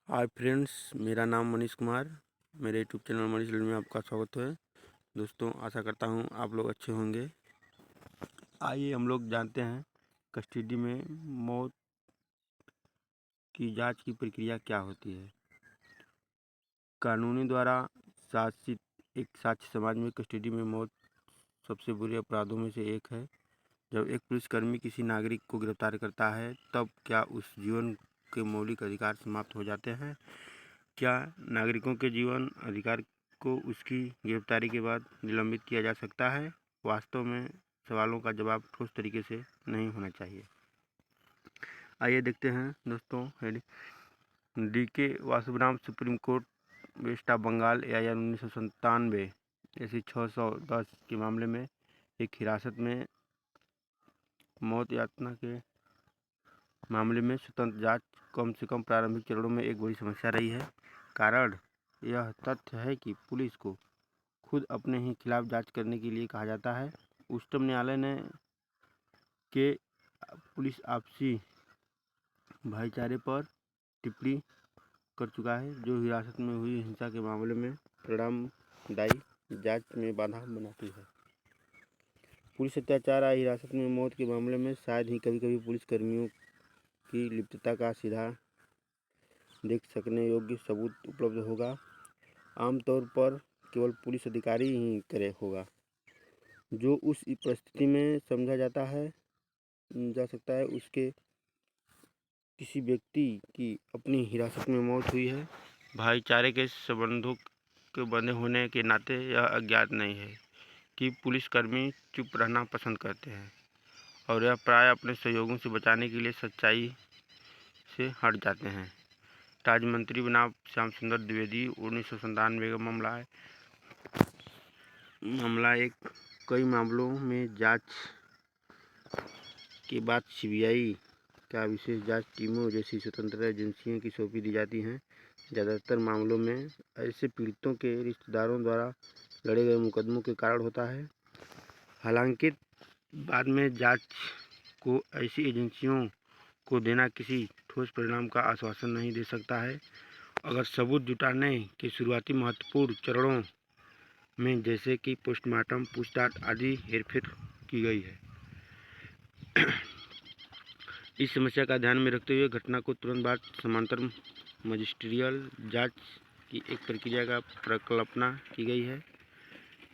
Hi friends, मेरा नाम मनीष कुमार। मेरे यूट्यूब चैनल मनीष लर्निंग में आपका स्वागत है। दोस्तों, आशा करता हूँ आप लोग अच्छे होंगे। आइए हम लोग जानते हैं कस्टडी में मौत की जांच की प्रक्रिया क्या होती है। कानूनी द्वारा शासित एक साक्ष्य समाज में कस्टडी में मौत सबसे बुरे अपराधों में से एक है। जब एक पुलिसकर्मी किसी नागरिक को गिरफ्तार करता है, तब क्या उस जीवन के मौलिक अधिकार समाप्त हो जाते हैं? क्या नागरिकों के जीवन अधिकार को उसकी गिरफ्तारी के बाद निलंबित किया जा सकता है? वास्तव में सवालों का जवाब ठोस तरीके से नहीं होना चाहिए। आइए देखते हैं दोस्तों। D K. Vasuram Supreme Court West Bengal AIR 1997 ऐसी 610 के मामले में एक हिरासत में मौत यातना के मामले में स्वतंत्र जांच कम से कम प्रारंभिक चरणों में एक बड़ी समस्या रही है। कारण यह तथ्य है कि पुलिस को खुद अपने ही खिलाफ जांच करने के लिए कहा जाता है। उच्चतम न्यायालय ने के पुलिस आपसी भाईचारे पर टिप्पणी कर चुका है, जो हिरासत में हुई हिंसा के मामले में परिणामदायी जांच में बाधा बनाती है। पुलिस अत्याचार या हिरासत में मौत के मामले में शायद ही कभी कभी पुलिस कर्मियों की लिप्तता का सीधा देख सकने योग्य सबूत उपलब्ध होगा। आमतौर पर केवल पुलिस अधिकारी ही करे होगा जो उस परिस्थिति में समझा जा सकता है उसके किसी व्यक्ति की अपनी हिरासत में मौत हुई है। भाईचारे के संबंधों के बंधे होने के नाते यह अज्ञात नहीं है कि पुलिसकर्मी चुप रहना पसंद करते हैं और यह प्राय अपने सहयोगियों से बचाने के लिए सच्चाई से हट जाते हैं। राज्य मंत्री बनाम श्याम सुंदर द्विवेदी 1997 का मामला एक कई मामलों में जांच के बाद CBI का विशेष जांच टीमों जैसी स्वतंत्र एजेंसियों की सौंपी दी जाती हैं। ज़्यादातर मामलों में ऐसे पीड़ितों के रिश्तेदारों द्वारा लड़े गए मुकदमों के कारण होता है। हालांकि बाद में जांच को ऐसी एजेंसियों को देना किसी ठोस परिणाम का आश्वासन नहीं दे सकता है। अगर सबूत जुटाने के शुरुआती महत्वपूर्ण चरणों में, जैसे कि पोस्टमार्टम, पूछताछ आदि, हेरफेर की गई है। इस समस्या का ध्यान में रखते हुए घटना को तुरंत बाद समांतर मजिस्ट्रियल जांच की एक प्रक्रिया का परिकल्पना की गई है।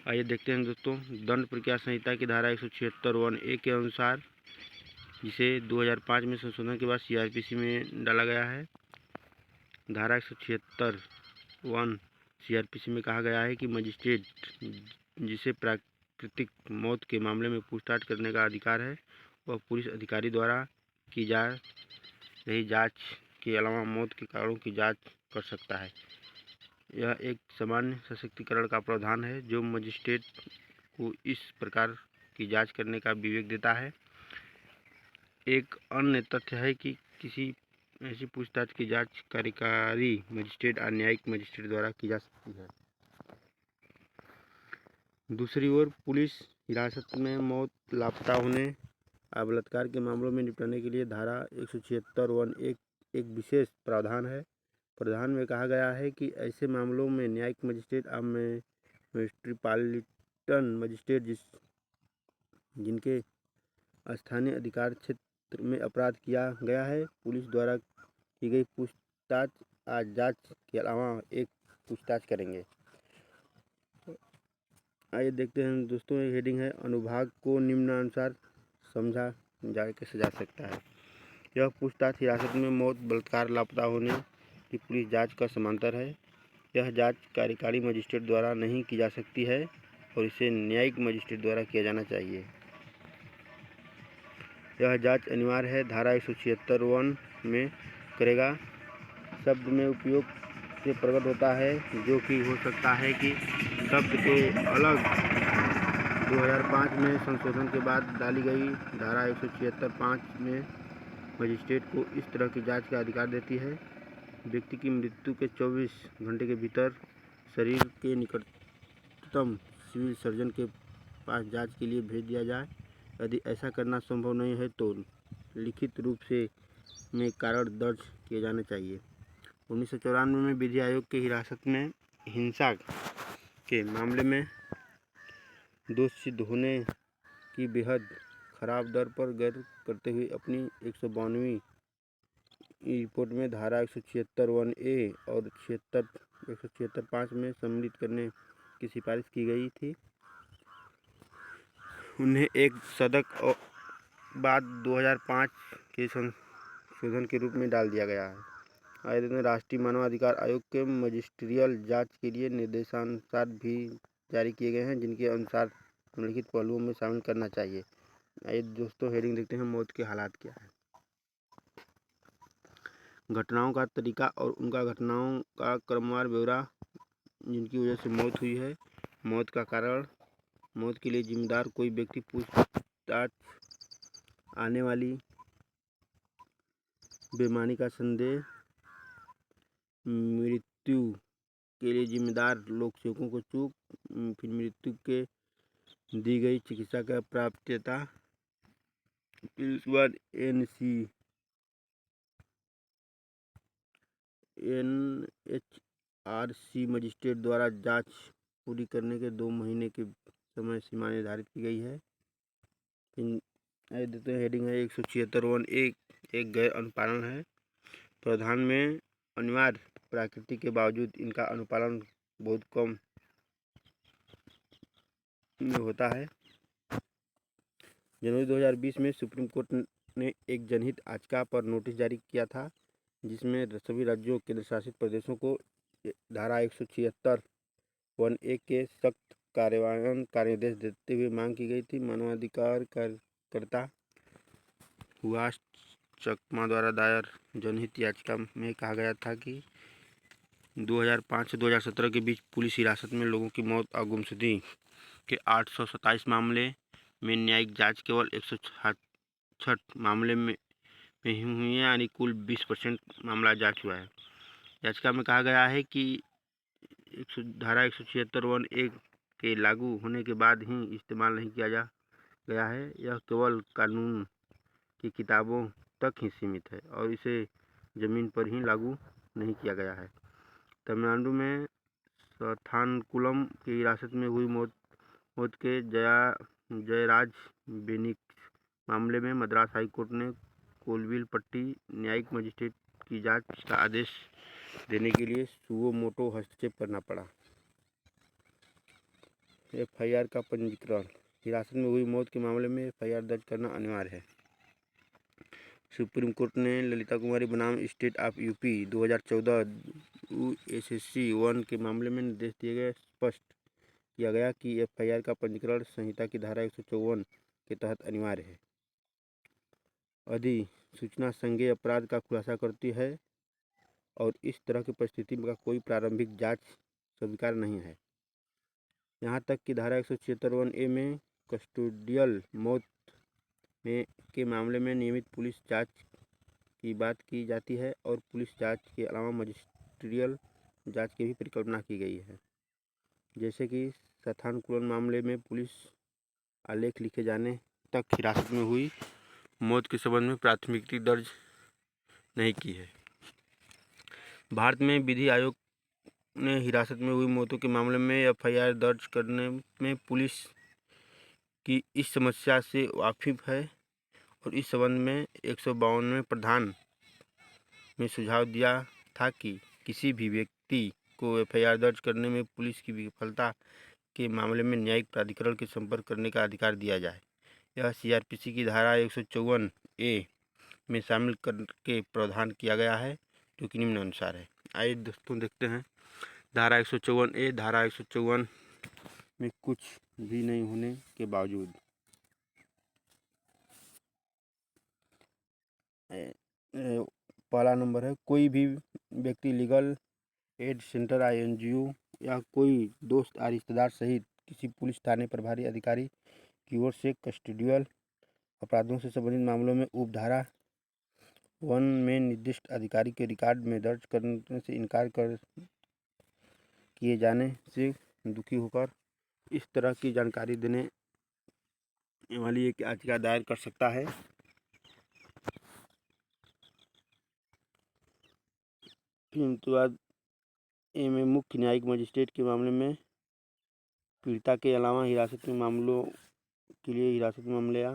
आइए देखते हैं दोस्तों। दंड प्रक्रिया संहिता की धारा 176(1)(a) के अनुसार, जिसे 2005 में संशोधन के बाद CRPC में डाला गया है। धारा 176(1) CRPC में कहा गया है कि मजिस्ट्रेट, जिसे प्राकृतिक मौत के मामले में पूछताछ करने का अधिकार है, वह पुलिस अधिकारी द्वारा की जा रही जांच के अलावा मौत के कारणों की जांच कर सकता है। यह एक सामान्य सशक्तिकरण का प्रावधान है जो मजिस्ट्रेट को इस प्रकार की जांच करने का विवेक देता है। एक अन्य तथ्य है कि किसी ऐसी पूछताछ की जांच कार्यकारी मजिस्ट्रेट और न्यायिक मजिस्ट्रेट द्वारा की जा सकती है। दूसरी ओर, पुलिस हिरासत में मौत, लापता होने और बलात्कार के मामलों में निपटाने के लिए धारा 176(1) एक विशेष प्रावधान है। प्रावधान में कहा गया है कि ऐसे मामलों में न्यायिक मजिस्ट्रेट और मेट्रोपॉलिटन मजिस्ट्रेट जिनके स्थानीय अधिकार क्षेत्र में अपराध किया गया है, पुलिस द्वारा की गई पूछताछ और जांच के अलावा एक पूछताछ करेंगे। आइए देखते हैं दोस्तों। एक हेडिंग है, अनुभाग को निम्नानुसार समझा कैसे जा सकता है। यह पूछताछ हिरासत में मौत, बलात्कार, लापता होने की पुलिस जांच का समांतर है। यह जांच कार्यकारी मजिस्ट्रेट द्वारा नहीं की जा सकती है और इसे न्यायिक मजिस्ट्रेट द्वारा किया जाना चाहिए। यह जांच अनिवार्य है। धारा 176(1) में करेगा शब्द में उपयोग से प्रकट होता है, जो कि हो सकता है कि शब्द के अलग 2005 में संशोधन के बाद डाली गई धारा 176(5) में मजिस्ट्रेट को इस तरह की जांच का अधिकार देती है। व्यक्ति की मृत्यु के 24 घंटे के भीतर शरीर के निकटतम सिविल सर्जन के पास जांच के लिए भेज दिया जाए। यदि ऐसा करना संभव नहीं है तो लिखित रूप में कारण दर्ज किए जाने चाहिए। 1994 में विधि आयोग के हिरासत में हिंसा के मामले में दोषी सिद्ध होने की बेहद खराब दर पर गैर करते हुए अपनी 152वीं रिपोर्ट में धारा 176(1)(a) और 176(5) में सम्मिलित करने की सिफारिश की गई थी। उन्हें एक दशक बाद 2005 के संशोधन के रूप में डाल दिया गया है। आयोग ने राष्ट्रीय मानवाधिकार आयोग के मजिस्ट्रियल जांच के लिए निर्देशानुसार भी जारी किए गए हैं, जिनके अनुसार निम्नलिखित पहलुओं में शामिल करना चाहिए। आइए दोस्तों हेडिंग देखते हैं, मौत के हालात क्या है। घटनाओं का तरीका और उनका घटनाओं का क्रमवार ब्यौरा जिनकी वजह से मौत हुई है। मौत का कारण, मौत के लिए जिम्मेदार कोई व्यक्ति, पूछताछ, आने वाली बेईमानी का संदेह, मृत्यु के लिए जिम्मेदार लोक सेवकों को चूक, फिर मृत्यु के दी गई चिकित्सा का प्राप्यता, फिर उसके बाद NHRC मजिस्ट्रेट द्वारा जांच पूरी करने के 2 महीने की समय सीमा निर्धारित की गई है। देते हैं हेडिंग है 176(1)(a) एक गैर अनुपालन है। प्रावधान में अनिवार्य प्रकृति के बावजूद इनका अनुपालन बहुत कम में होता है। जनवरी 2020 में सुप्रीम कोर्ट ने एक जनहित याचिका पर नोटिस जारी किया था, जिसमें सभी राज्यों केंद्र शासित प्रदेशों को धारा 176(1)(a) के सख्त कार्यान्वयन का निर्देश देते हुए मांग की गई थी। मानवाधिकार कार्यकर्ता हुआस चकमा द्वारा दायर जनहित याचिका में कहा गया था कि 2005 से 2017 के बीच पुलिस हिरासत में लोगों की मौत और गुमशुदगी के 827 मामले में न्यायिक जांच केवल 166 मामले में ही हुई है, यानी कुल 20% मामला जांच हुआ है। याचिका में कहा गया है कि धारा 176(1)(a) के लागू होने के बाद ही इस्तेमाल नहीं किया गया है। यह केवल कानून की किताबों तक ही सीमित है और इसे ज़मीन पर ही लागू नहीं किया गया है। तमिलनाडु में सथानकुलम की हिरासत में हुई मौत के जयराज बेनिक्स मामले में मद्रास हाई कोर्ट ने कोलविलपट्टी न्यायिक मजिस्ट्रेट की जांच का आदेश देने के लिए सुओ मोटो हस्तक्षेप करना पड़ा। FIR का पंजीकरण, हिरासत में हुई मौत के मामले में FIR दर्ज करना अनिवार्य है। सुप्रीम कोर्ट ने ललिता कुमारी बनाम स्टेट ऑफ यूपी 2014 USC 1 के मामले में निर्देश दिए गए। स्पष्ट किया गया कि FIR का पंजीकरण संहिता की धारा 154 के तहत अनिवार्य है। अधिसूचना संज्ञेय अपराध का खुलासा करती है और इस तरह की परिस्थिति का कोई प्रारंभिक जांच स्वीकार्य नहीं है। यहाँ तक कि धारा 176(1)(a) में कस्टोडियल मौत के मामले में नियमित पुलिस जांच की बात की जाती है और पुलिस जांच के अलावा मजिस्ट्रियल जांच की भी परिकल्पना की गई है। जैसे कि सथानकुलम मामले में पुलिस आलेख लिखे जाने तक हिरासत में हुई मौत के संबंध में प्राथमिकी दर्ज नहीं की है। भारत में विधि आयोग ने हिरासत में हुई मौतों के मामले में FIR दर्ज करने में पुलिस की इस समस्या से वाकिफ है और इस संबंध में 152वें प्रावधान में सुझाव दिया था कि किसी भी व्यक्ति को FIR दर्ज करने में पुलिस की विफलता के मामले में न्यायिक प्राधिकरण के संपर्क करने का अधिकार दिया जाए। यह CRPC की धारा 154(a) में शामिल करके प्रावधान किया गया है, जो कि निम्नानुसार है। आइए दोस्तों देखते हैं धारा 154(a। धारा 154 में कुछ भी नहीं होने के बावजूद पहला नंबर है, कोई भी व्यक्ति लीगल एड सेंटर INGO या कोई दोस्त या रिश्तेदार सहित किसी पुलिस थाने प्रभारी अधिकारी की ओर से कस्टोडियल अपराधों से संबंधित मामलों में उपधारा 1 में निर्दिष्ट अधिकारी के रिकॉर्ड में दर्ज करने से इनकार किए जाने से दुखी होकर इस तरह की जानकारी देने वाली एक याचिका दायर कर सकता है। फिर उसके बाद ए में मुख्य न्यायिक मजिस्ट्रेट के मामले में पीड़िता के अलावा हिरासत में मामलों के लिए हिरासत मामले या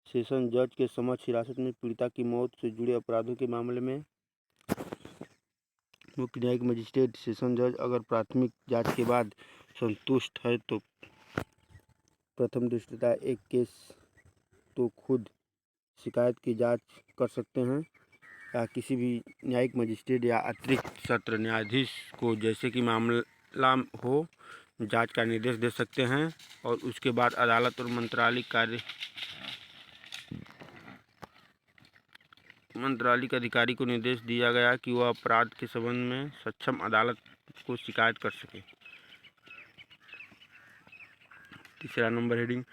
सेशन जज के समक्ष हिरासत में पीड़िता की मौत से जुड़े अपराधों के मामले में मुख्य न्यायिक मजिस्ट्रेट सेशन जज अगर प्राथमिक जांच के बाद संतुष्ट है तो प्रथम दृष्टया एक केस तो खुद शिकायत की जांच कर सकते हैं या किसी भी न्यायिक मजिस्ट्रेट या अतिरिक्त सत्र न्यायाधीश को जैसे कि मामला हो जांच का निर्देश दे सकते हैं और उसके बाद अदालत और मंत्रालयिक अधिकारी को निर्देश दिया गया कि वह अपराध के संबंध में सक्षम अदालत को शिकायत कर सके। तीसरा नंबर हेडिंग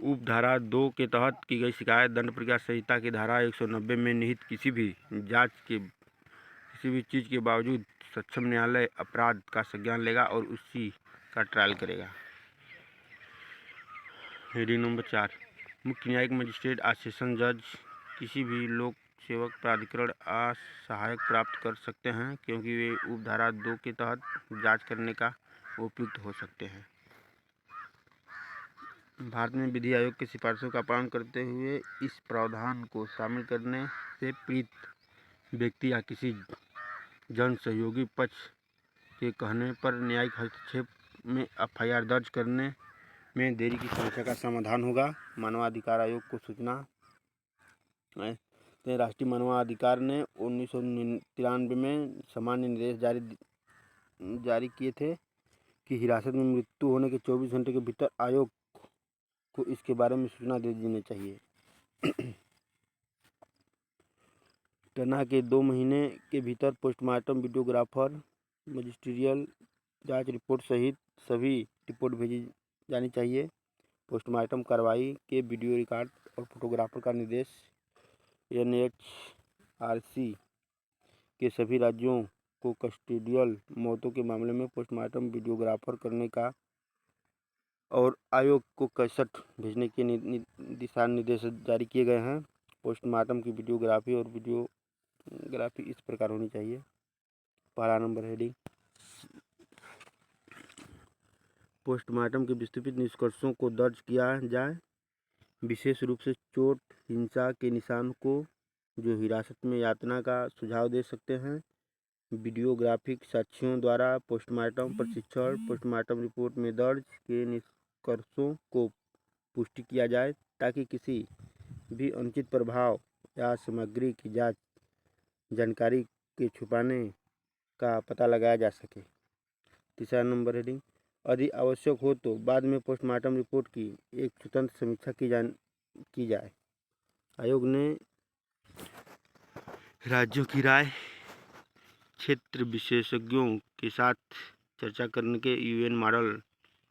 उपधारा 2 के तहत की गई शिकायत दंड प्रक्रिया संहिता की धारा 190 में निहित किसी भी जांच के किसी भी चीज़ के बावजूद सक्षम न्यायालय अपराध का संज्ञान लेगा और उसी का ट्रायल करेगा। हेडिंग नंबर 4 मुख्य न्यायिक मजिस्ट्रेट या सेशन जज किसी भी लोक सेवक प्राधिकरण आ सहायक प्राप्त कर सकते हैं क्योंकि वे उपधारा 2 के तहत जांच करने का उपयुक्त हो सकते हैं। भारत में विधि आयोग की सिफारिशों का पालन करते हुए इस प्रावधान को शामिल करने से पीड़ित व्यक्ति या किसी जन सहयोगी पक्ष के कहने पर न्यायिक हस्तक्षेप में एफआईआर दर्ज करने में देरी की समस्या का समाधान होगा। मानवाधिकार आयोग को सूचना राष्ट्रीय मानवाधिकार ने 1993 में सामान्य निर्देश जारी किए थे कि हिरासत में मृत्यु होने के 24 घंटे के भीतर आयोग को इसके बारे में सूचना दे देनी चाहिए। टना के 2 महीने के भीतर पोस्टमार्टम वीडियोग्राफर मजिस्ट्रियल जांच रिपोर्ट सहित सभी रिपोर्ट भेजी जानी चाहिए। पोस्टमार्टम कार्रवाई के वीडियो रिकॉर्ड और फोटोग्राफर का निर्देश एनएचआरसी के सभी राज्यों को कस्टोडियल मौतों के मामले में पोस्टमार्टम वीडियोग्राफर करने का और आयोग को कैसेट भेजने के दिशा निर्देश जारी किए गए हैं। पोस्टमार्टम की वीडियोग्राफी और वीडियोग्राफी इस प्रकार होनी चाहिए। पहला नंबर हेडिंग पोस्टमार्टम के विस्तृत निष्कर्षों को दर्ज किया जाए, विशेष रूप से चोट हिंसा के निशान को जो हिरासत में यातना का सुझाव दे सकते हैं। वीडियोग्राफिक साक्ष्यों द्वारा पोस्टमार्टम प्रशिक्षण पोस्टमार्टम रिपोर्ट में दर्ज के निष्कर्षों को पुष्टि किया जाए ताकि किसी भी अनुचित प्रभाव या सामग्री की जानकारी के छुपाने का पता लगाया जा सके। तीसरा नंबर हेडिंग यदि आवश्यक हो तो बाद में पोस्टमार्टम रिपोर्ट की एक स्वतंत्र समीक्षा की जाए। आयोग ने राज्यों की राय क्षेत्र विशेषज्ञों के साथ चर्चा करने के यूएन मॉडल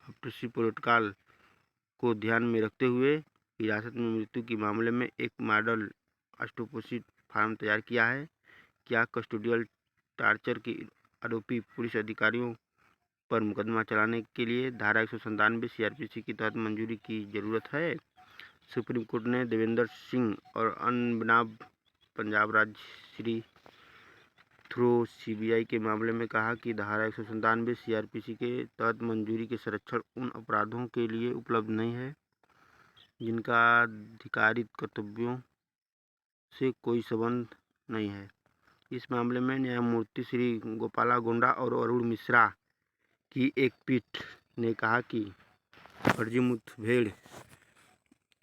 ऑटोप्सी प्रोटोकॉल को ध्यान में रखते हुए हिरासत में मृत्यु के मामले में एक मॉडल ऑटोप्सी फॉर्म तैयार किया है। क्या कस्टोडियल टॉर्चर के आरोपी पुलिस अधिकारियों पर मुकदमा चलाने के लिए धारा 197 सीआरपीसी के तहत मंजूरी की जरूरत है? सुप्रीम कोर्ट ने देवेंद्र सिंह और अन्य बनाम पंजाब राज्य श्री थ्रो सीबीआई के मामले में कहा कि धारा 197 सीआरपीसी के तहत मंजूरी के संरक्षण उन अपराधों के लिए उपलब्ध नहीं है जिनका अधिकारित कर्तव्यों से कोई संबंध नहीं है। इस मामले में न्यायमूर्ति श्री गोपालागोंडा और अरुण मिश्रा की एक पीठ ने कहा कि फर्जी मुठभेड़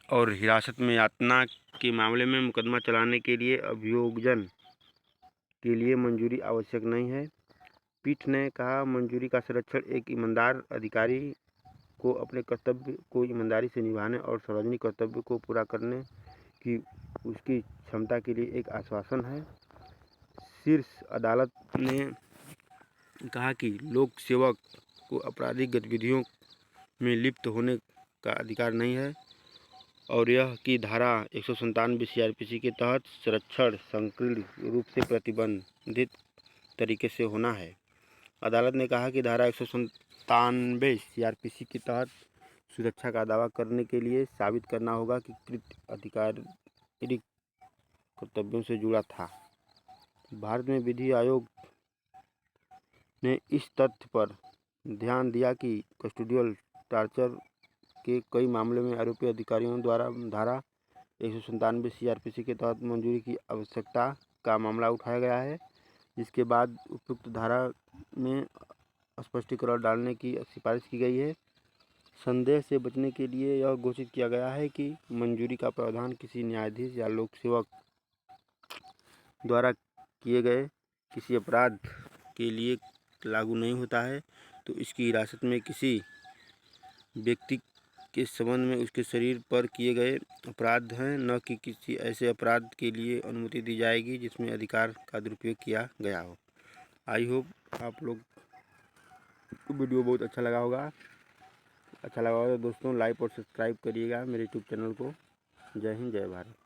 और हिरासत में यातना के मामले में मुकदमा चलाने के लिए अभियोजन के लिए मंजूरी आवश्यक नहीं है। पीठ ने कहा मंजूरी का संरक्षण एक ईमानदार अधिकारी को अपने कर्तव्य को ईमानदारी से निभाने और सार्वजनिक कर्तव्य को पूरा करने की उसकी क्षमता के लिए एक आश्वासन है। शीर्ष अदालत ने कहा कि लोक सेवक को आपराधिक गतिविधियों में लिप्त होने का अधिकार नहीं है और यह कि धारा 197 सीआरपीसी के तहत संरक्षण संकीर्ण रूप से प्रतिबंधित तरीके से होना है। अदालत ने कहा कि धारा 197 सीआरपीसी के तहत सुरक्षा का दावा करने के लिए साबित करना होगा कि कृत्य आधिकारिक कर्तव्यों से जुड़ा था। भारत में विधि आयोग ने इस तथ्य पर ध्यान दिया कि कस्टोडियल टॉर्चर के कई मामलों में आरोपी अधिकारियों द्वारा धारा 197 सीआरपीसी के तहत मंजूरी की आवश्यकता का मामला उठाया गया है, जिसके बाद उपयुक्त धारा में स्पष्टीकरण डालने की सिफारिश की गई है। संदेह से बचने के लिए यह घोषित किया गया है कि मंजूरी का प्रावधान किसी न्यायाधीश या लोक सेवक द्वारा किए गए किसी अपराध के लिए लागू नहीं होता है, तो इसकी हिरासत में किसी व्यक्ति के संबंध में उसके शरीर पर किए गए अपराध हैं, न कि किसी ऐसे अपराध के लिए अनुमति दी जाएगी जिसमें अधिकार का दुरुपयोग किया गया हो। आई होप आप लोग को वीडियो बहुत अच्छा लगा होगा। तो दोस्तों लाइक और सब्सक्राइब करिएगा मेरे यूट्यूब चैनल को। जय हिंद, जय भारत।